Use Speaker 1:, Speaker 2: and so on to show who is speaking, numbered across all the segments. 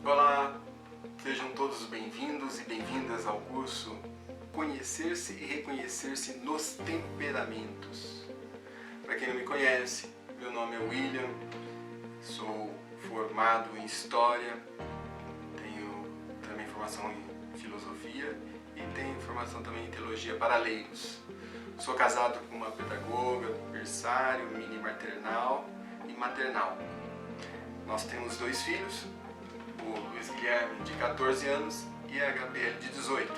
Speaker 1: Olá, sejam todos bem-vindos e bem-vindas ao curso Conhecer-se e Reconhecer-se nos Temperamentos. Para quem não me conhece, meu nome é William, sou formado em História, tenho também formação em Filosofia e tenho formação também em Teologia para Leigos. Sou casado com uma pedagoga, berçário, mini maternal e maternal. Nós temos 2 filhos, o Luiz Guilherme, de 14 anos, e a Gabriele, de 18.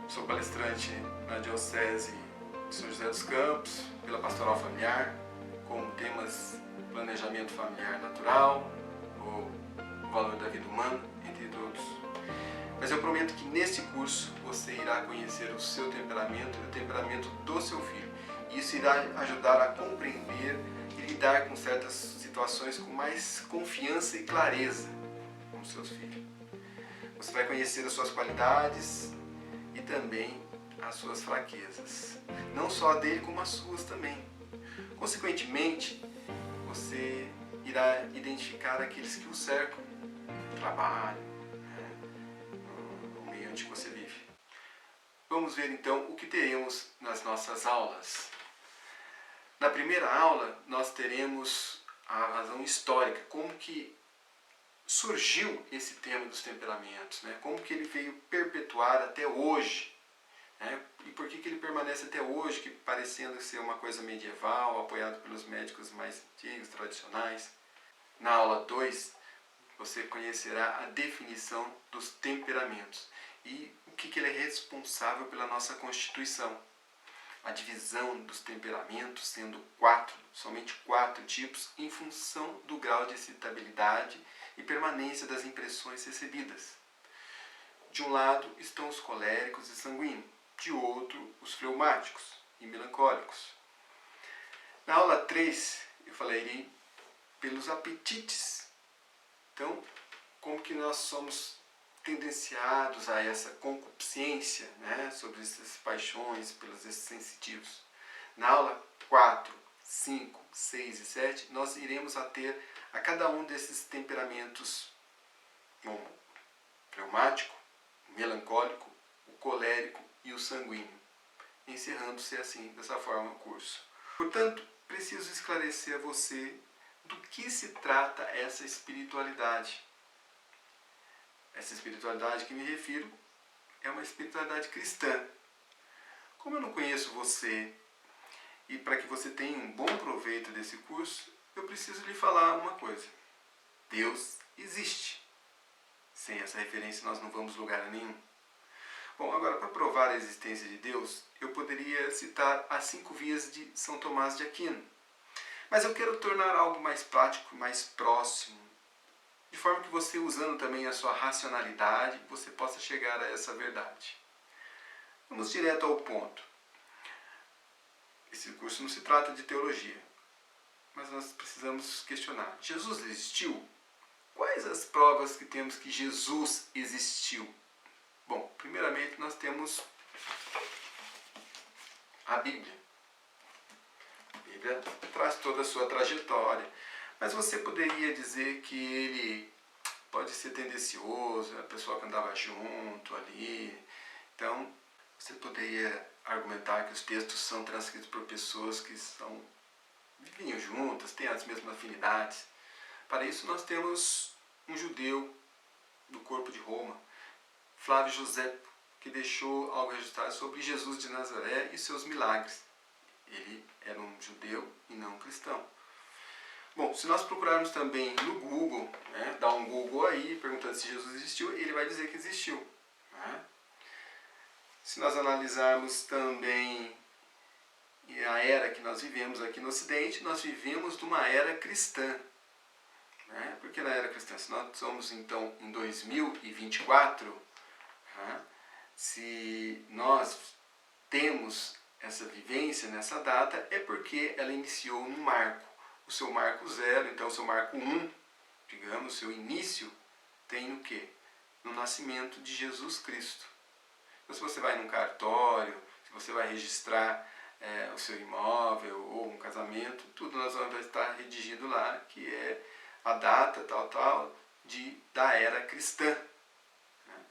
Speaker 1: Sou palestrante na Diocese de São José dos Campos, pela Pastoral Familiar, com temas planejamento familiar natural, o valor da vida humana, entre outros. Mas eu prometo que neste curso você irá conhecer o seu temperamento e o temperamento do seu filho. Isso irá ajudar a compreender e lidar com certas situações com mais confiança e clareza com seus filhos. Você vai conhecer as suas qualidades e também as suas fraquezas. Não só a dele, como as suas também. Consequentemente, você irá identificar aqueles que o cercam, no trabalho, no meio onde você vive. Vamos ver então o que teremos nas nossas aulas. Na primeira aula, nós teremos a razão histórica, como que surgiu esse tema dos temperamentos, né? Como que ele veio perpetuar até hoje, né? E por que ele permanece até hoje, que parecendo ser uma coisa medieval, apoiado pelos médicos mais antigos, tradicionais. Na aula 2, você conhecerá a definição dos temperamentos e o que ele é responsável pela nossa Constituição. A divisão dos temperamentos sendo 4, somente 4 tipos, em função do grau de excitabilidade e permanência das impressões recebidas. De um lado estão os coléricos e sanguíneos, de outro os fleumáticos e melancólicos. Na aula 3 eu falarei pelos apetites. Então, como que nós somos tendenciados a essa concupiscência, né, sobre essas paixões pelos sensitivos. Na aula 4, 5, 6 e 7, nós iremos ater a cada um desses temperamentos, o fleumático, o melancólico, o colérico e o sanguíneo, encerrando-se assim, dessa forma, o curso. Portanto, preciso esclarecer a você do que se trata essa espiritualidade. Essa espiritualidade que me refiro é uma espiritualidade cristã. Como eu não conheço você, e para que você tenha um bom proveito desse curso, eu preciso lhe falar uma coisa. Deus existe. Sem essa referência nós não vamos lugar nenhum. Bom, agora para provar a existência de Deus, eu poderia citar as 5 vias de São Tomás de Aquino. Mas eu quero tornar algo mais prático, mais próximo, de forma que você, usando também a sua racionalidade, você possa chegar a essa verdade. Vamos direto ao ponto. Esse curso não se trata de teologia, mas nós precisamos questionar. Jesus existiu? Quais as provas que temos que Jesus existiu? Bom, primeiramente nós temos a Bíblia. A Bíblia traz toda a sua trajetória. Mas você poderia dizer que ele pode ser tendencioso, a pessoa que andava junto ali. Então, você poderia argumentar que os textos são transcritos por pessoas que viviam juntas, têm as mesmas afinidades. Para isso, nós temos um judeu do corpo de Roma, Flávio Josefo, que deixou algo registrado sobre Jesus de Nazaré e seus milagres. Ele era um judeu e não um cristão. Bom, se nós procurarmos também no Google, né, dar um Google aí, perguntando se Jesus existiu, ele vai dizer que existiu. Né? Se nós analisarmos também a era que nós vivemos aqui no Ocidente, nós vivemos numa era cristã. Né? Porque na era cristã, se nós somos então em 2024, né, se nós temos essa vivência nessa data, é porque ela iniciou num marco. O seu marco 0, então o seu marco 1, digamos, o seu início, tem no quê? No nascimento de Jesus Cristo. Então, se você vai num cartório, se você vai registrar o seu imóvel ou um casamento, tudo nós vamos estar redigido lá, que é a data tal, da era cristã. Né?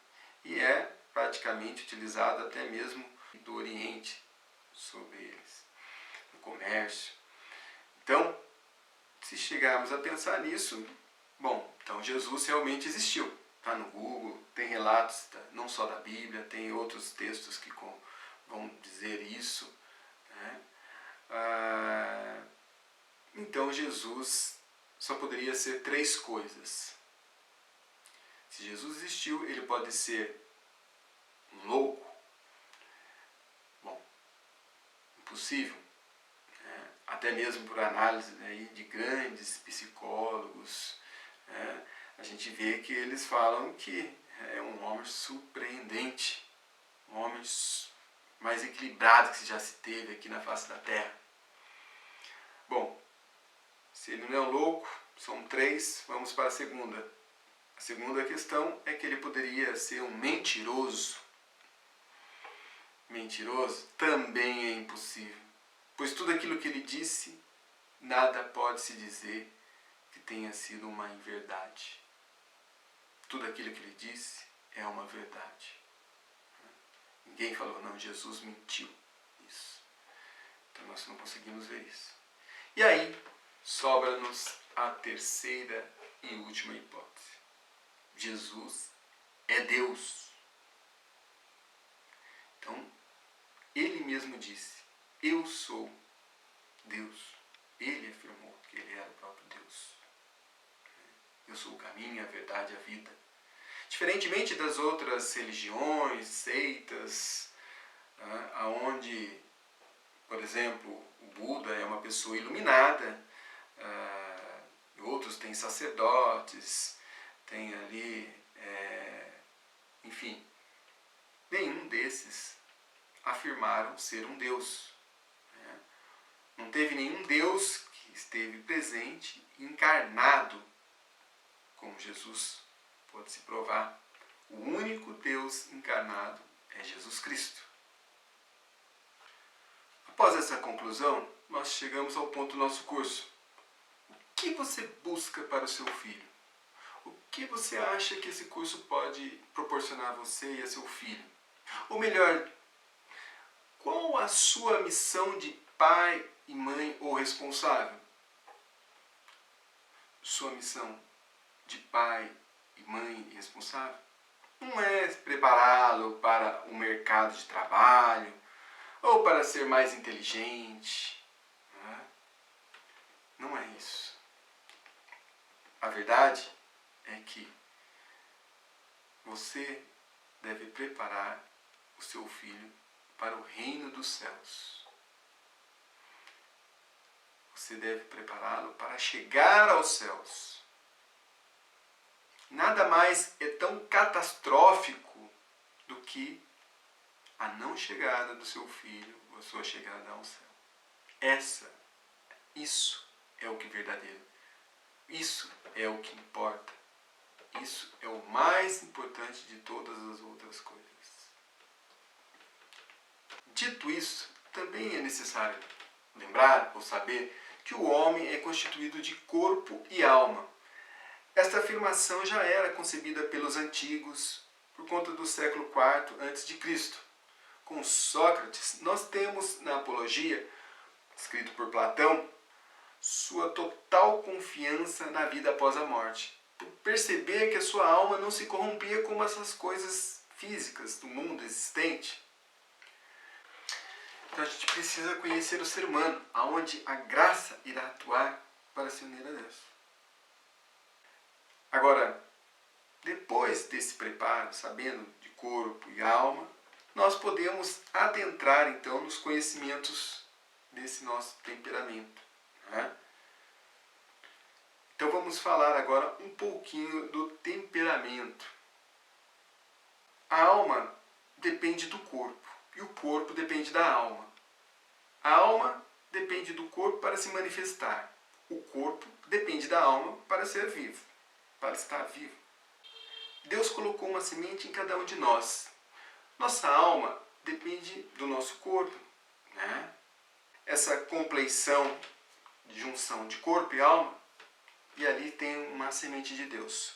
Speaker 1: E é praticamente utilizado até mesmo do Oriente sobre eles, no comércio. Então, se chegarmos a pensar nisso, bom, então Jesus realmente existiu. Está no Google, tem relatos não só da Bíblia, tem outros textos que vão dizer isso. Né? Então Jesus só poderia ser três coisas. Se Jesus existiu, ele pode ser um louco. Bom, impossível. Né? Até mesmo por análise de grandes psicólogos, né? A gente vê que eles falam que é um homem surpreendente, um homem mais equilibrado que já se teve aqui na face da Terra. Bom, se ele não é um louco, são três, vamos para a segunda. A segunda questão é que ele poderia ser um mentiroso. Mentiroso também é impossível, pois tudo aquilo que ele disse, nada pode se dizer que tenha sido uma inverdade. Tudo aquilo que ele disse é uma verdade. Ninguém falou, não, Jesus mentiu. Isso. Então nós não conseguimos ver isso. E aí, sobra-nos a terceira e última hipótese. Jesus é Deus. Então, ele mesmo disse, eu sou Deus. Ele afirmou que ele era o próprio Deus. Eu sou o caminho, a verdade e a vida. Diferentemente das outras religiões, seitas, onde, por exemplo, o Buda é uma pessoa iluminada, outros têm sacerdotes, tem ali, enfim, nenhum desses afirmaram ser um Deus. Né? Não teve nenhum Deus que esteve presente, encarnado, como Jesus pode se provar. O único Deus encarnado é Jesus Cristo. Após essa conclusão, nós chegamos ao ponto do nosso curso. O que você busca para o seu filho? O que você acha que esse curso pode proporcionar a você e a seu filho? Ou melhor, qual a sua missão de pai e mãe ou responsável? Sua missão de pai e mãe responsável não é prepará-lo para o mercado de trabalho ou para ser mais inteligente. Não é isso. A verdade é que você deve preparar o seu filho para o reino dos céus. Você deve prepará-lo para chegar aos céus. Nada mais é tão catastrófico do que a não chegada do seu filho ou a sua chegada ao céu. Isso é o que é verdadeiro. Isso é o que importa. Isso é o mais importante de todas as outras coisas. Dito isso, também é necessário lembrar ou saber que o homem é constituído de corpo e alma. Esta afirmação já era concebida pelos antigos por conta do século IV a.C. Com Sócrates, nós temos na Apologia, escrito por Platão, sua total confiança na vida após a morte. Por perceber que a sua alma não se corrompia como essas coisas físicas do mundo existente. Então a gente precisa conhecer o ser humano, aonde a graça irá atuar para se unir a Deus. Agora, depois desse preparo, sabendo de corpo e alma, nós podemos adentrar então nos conhecimentos desse nosso temperamento. Né? Então vamos falar agora um pouquinho do temperamento. A alma depende do corpo e o corpo depende da alma. A alma depende do corpo para se manifestar. O corpo depende da alma para ser vivo, para estar vivo. Deus colocou uma semente em cada um de nós. Nossa alma depende do nosso corpo. Né? Essa compleição de junção de corpo e alma, e ali tem uma semente de Deus.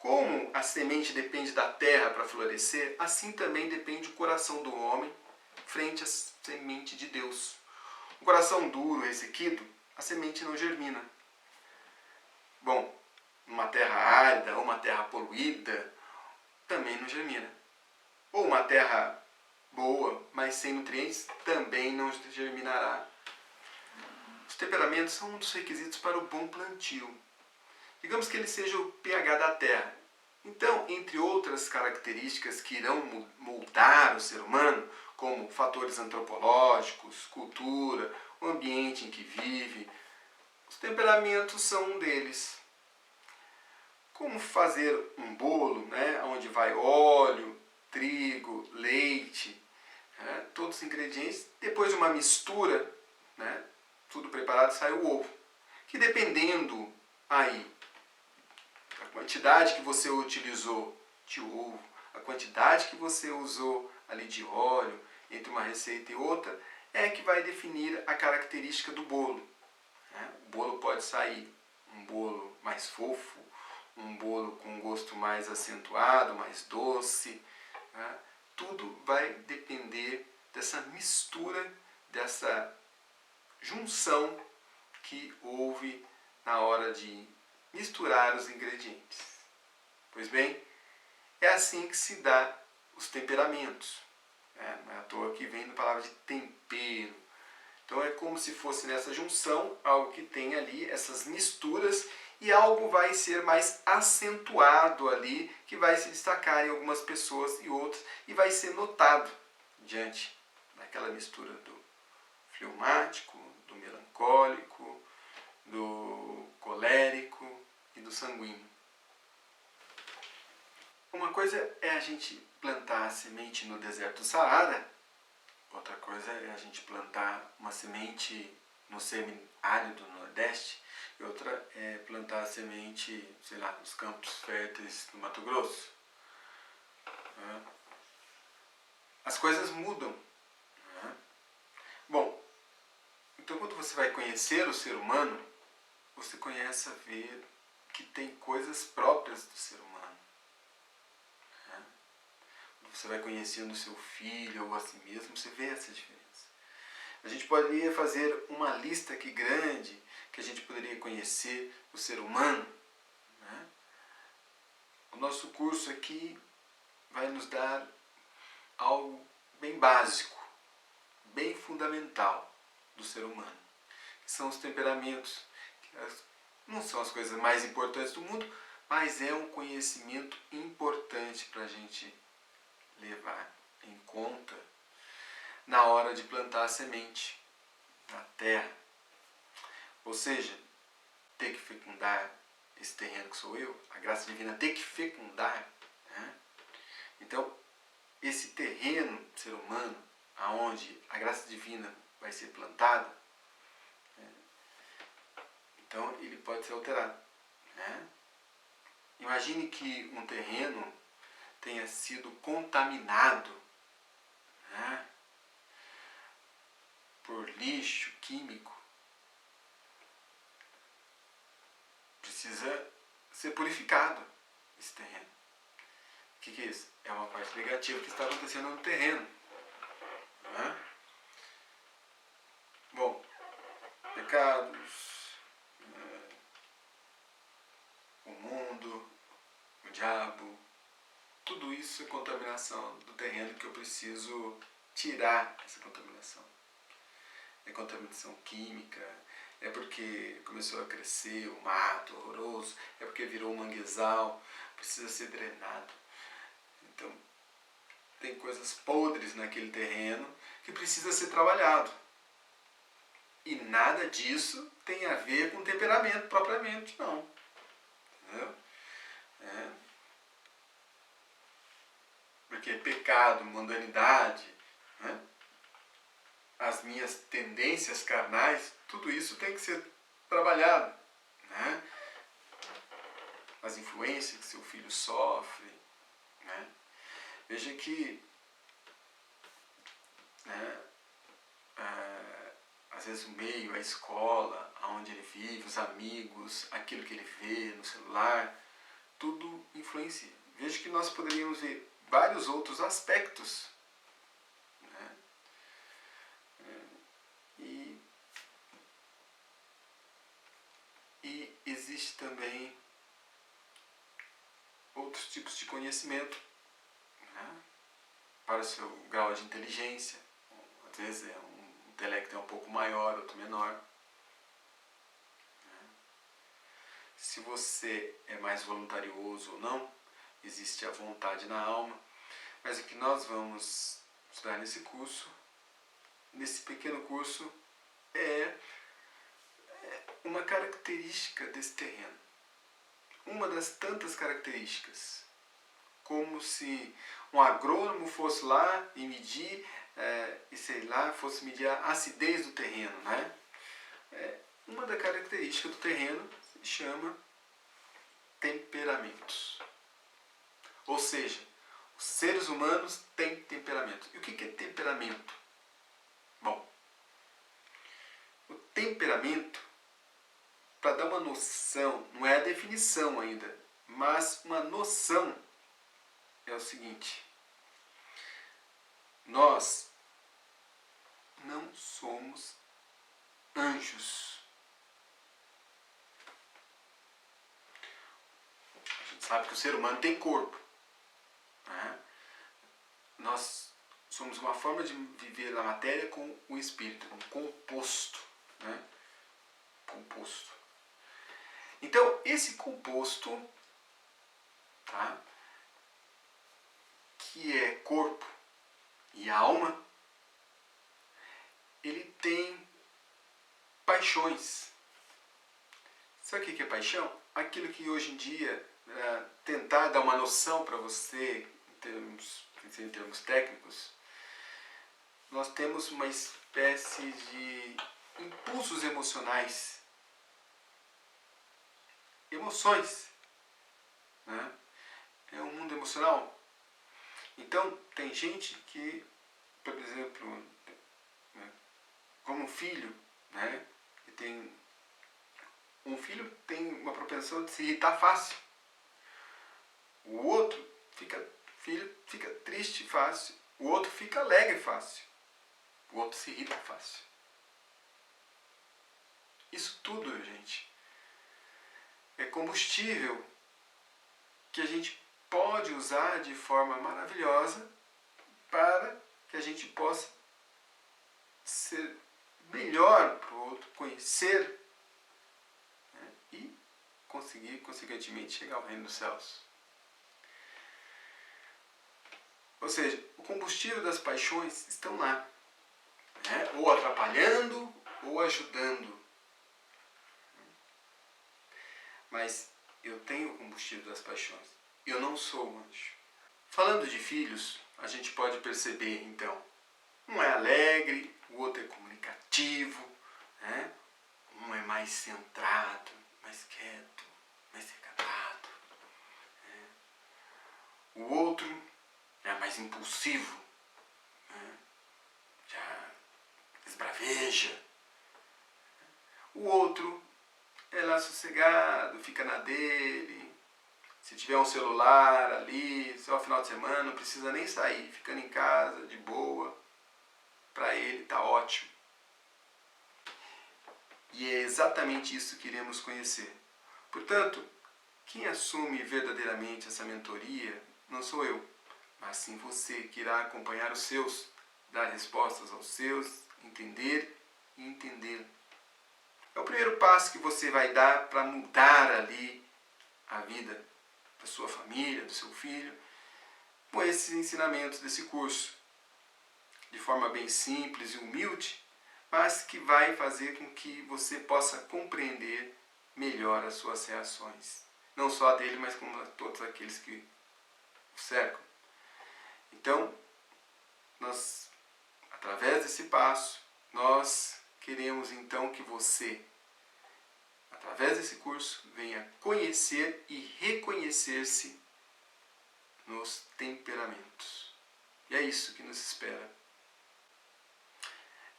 Speaker 1: Como a semente depende da terra para florescer, assim também depende o coração do homem frente à semente de Deus. Um coração duro, ressequido, a semente não germina. Bom, uma terra árida ou uma terra poluída também não germina. Ou uma terra boa, mas sem nutrientes, também não germinará. Os temperamentos são um dos requisitos para o bom plantio. Digamos que ele seja o pH da terra. Então, entre outras características que irão moldar o ser humano, como fatores antropológicos, cultura, o ambiente em que vive, os temperamentos são um deles. Como fazer um bolo, né, onde vai óleo, trigo, leite, né, todos os ingredientes, depois de uma mistura, né, tudo preparado, sai o ovo. Que dependendo aí a quantidade que você utilizou de ovo, a quantidade que você usou ali de óleo, entre uma receita e outra, é que vai definir a característica do bolo. O bolo pode sair um bolo mais fofo, um bolo com um gosto mais acentuado, mais doce. Tudo vai depender dessa mistura, dessa junção que houve na hora de misturar os ingredientes. Pois bem, é assim que se dá os temperamentos. Não é à toa que vem da palavra de tempero. Então é como se fosse nessa junção algo que tem ali essas misturas e algo vai ser mais acentuado ali, que vai se destacar em algumas pessoas e outras e vai ser notado diante daquela mistura do fleumático, do melancólico, do colérico e do sanguíneo. Uma coisa é a gente plantar a semente no deserto do Saara, outra coisa é a gente plantar uma semente no semi-árido do Nordeste, e outra é plantar a semente, sei lá, nos campos férteis do Mato Grosso. As coisas mudam. Bom, então quando você vai conhecer o ser humano, você começa a ver que tem coisas próprias do ser humano. Você vai conhecendo o seu filho ou a si mesmo, você vê essa diferença. A gente poderia fazer uma lista aqui grande que a gente poderia conhecer o ser humano. O nosso curso aqui vai nos dar algo bem básico, bem fundamental do ser humano, que são os temperamentos, que não são as coisas mais importantes do mundo, mas é um conhecimento importante para a gente levar em conta na hora de plantar a semente na terra. Ou seja, ter que fecundar esse terreno que sou eu, a graça divina ter que fecundar. Então, esse terreno, ser humano, aonde a graça divina vai ser plantada, então ele pode ser alterado. Imagine que um terreno tenha sido contaminado por lixo químico. Precisa ser purificado esse terreno. O que é isso? É uma parte negativa que está acontecendo no terreno. Bom, pecados, o mundo, o diabo, tudo isso é contaminação do terreno que eu preciso tirar essa contaminação. É contaminação química, é porque começou a crescer o mato horroroso, é porque virou um manguezal, precisa ser drenado. Então, tem coisas podres naquele terreno que precisa ser trabalhado. E nada disso tem a ver com temperamento propriamente, não. Entendeu? Porque pecado, mundanidade, as minhas tendências carnais, tudo isso tem que ser trabalhado. As influências que seu filho sofre. Veja que às vezes o meio, a escola, onde ele vive, os amigos, aquilo que ele vê no celular, tudo influencia. Veja que nós poderíamos ver vários outros aspectos, né? E existe também outros tipos de conhecimento, né? Para o seu grau de inteligência. Às vezes um intelecto é um pouco maior, outro menor. Se você é mais voluntarioso ou não, existe a vontade na alma. Mas o que nós vamos estudar nesse curso, nesse pequeno curso, é uma característica desse terreno. Uma das tantas características. Como se um agrônomo fosse lá e medir, fosse medir a acidez do terreno, né? Uma das características do terreno se chama temperamentos. Ou seja, os seres humanos têm temperamento. E o que é temperamento? Bom, o temperamento, para dar uma noção, não é a definição ainda, mas uma noção, é o seguinte: nós não somos anjos. A gente sabe que o ser humano tem corpo, né? Nós somos uma forma de viver na matéria com o espírito, um composto, né? Composto. Então, esse composto, tá? Que é corpo e alma, ele tem paixões. Sabe o que é paixão? Aquilo que hoje em dia, tentar dar uma noção para você, em termos técnicos, nós temos uma espécie de impulsos emocionais. Emoções, né? É um mundo emocional. Então, tem gente que, por exemplo, né, como um filho, né, que tem um filho tem uma propensão de se irritar fácil. O outro filho fica triste fácil. O outro fica alegre fácil. O outro se irrita fácil. Isso tudo, gente, é combustível que a gente pode usar de forma maravilhosa para que a gente possa ser melhor para o outro, conhecer, né, e conseguir, consequentemente, chegar ao reino dos céus. Ou seja, o combustível das paixões estão lá, né, ou atrapalhando ou ajudando. Mas eu tenho o combustível das paixões. Eu não sou um anjo. Falando de filhos, a gente pode perceber, então, um é alegre, o outro é comunicativo, né? Um é mais centrado, mais quieto, mais recatado, né? O outro é mais impulsivo, né? Já esbraveja. O outro é lá sossegado, fica na dele. Se tiver um celular ali, só final de semana, não precisa nem sair, ficando em casa, de boa. Para ele está ótimo. E é exatamente isso que iremos conhecer. Portanto, quem assume verdadeiramente essa mentoria não sou eu, mas sim você que irá acompanhar os seus, dar respostas aos seus, entender e entender. É o primeiro passo que você vai dar para mudar ali a vida da sua família, do seu filho, com esses ensinamentos desse curso, de forma bem simples e humilde, mas que vai fazer com que você possa compreender melhor as suas reações. Não só a dele, mas como a todos aqueles que o cercam. Então, nós, através desse passo, nós queremos então que você, através desse curso, venha conhecer e reconhecer-se nos temperamentos. E é isso que nos espera.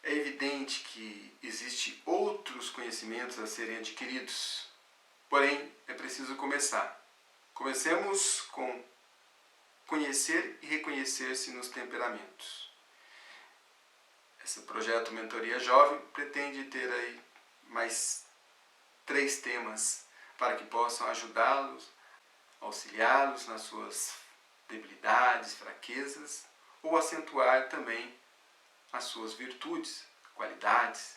Speaker 1: É evidente que existem outros conhecimentos a serem adquiridos, porém é preciso começar. Comecemos com conhecer e reconhecer-se nos temperamentos. Esse projeto Mentoria Jovem pretende ter aí mais 3 temas para que possam ajudá-los, auxiliá-los nas suas debilidades, fraquezas, ou acentuar também as suas virtudes, qualidades.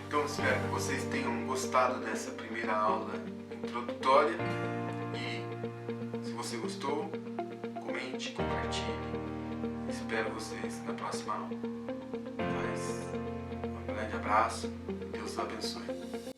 Speaker 1: Então espero que vocês tenham gostado dessa primeira aula introdutória e se você gostou, comente, compartilhe. Espero vocês na próxima aula. Um grande abraço, Deus os abençoe.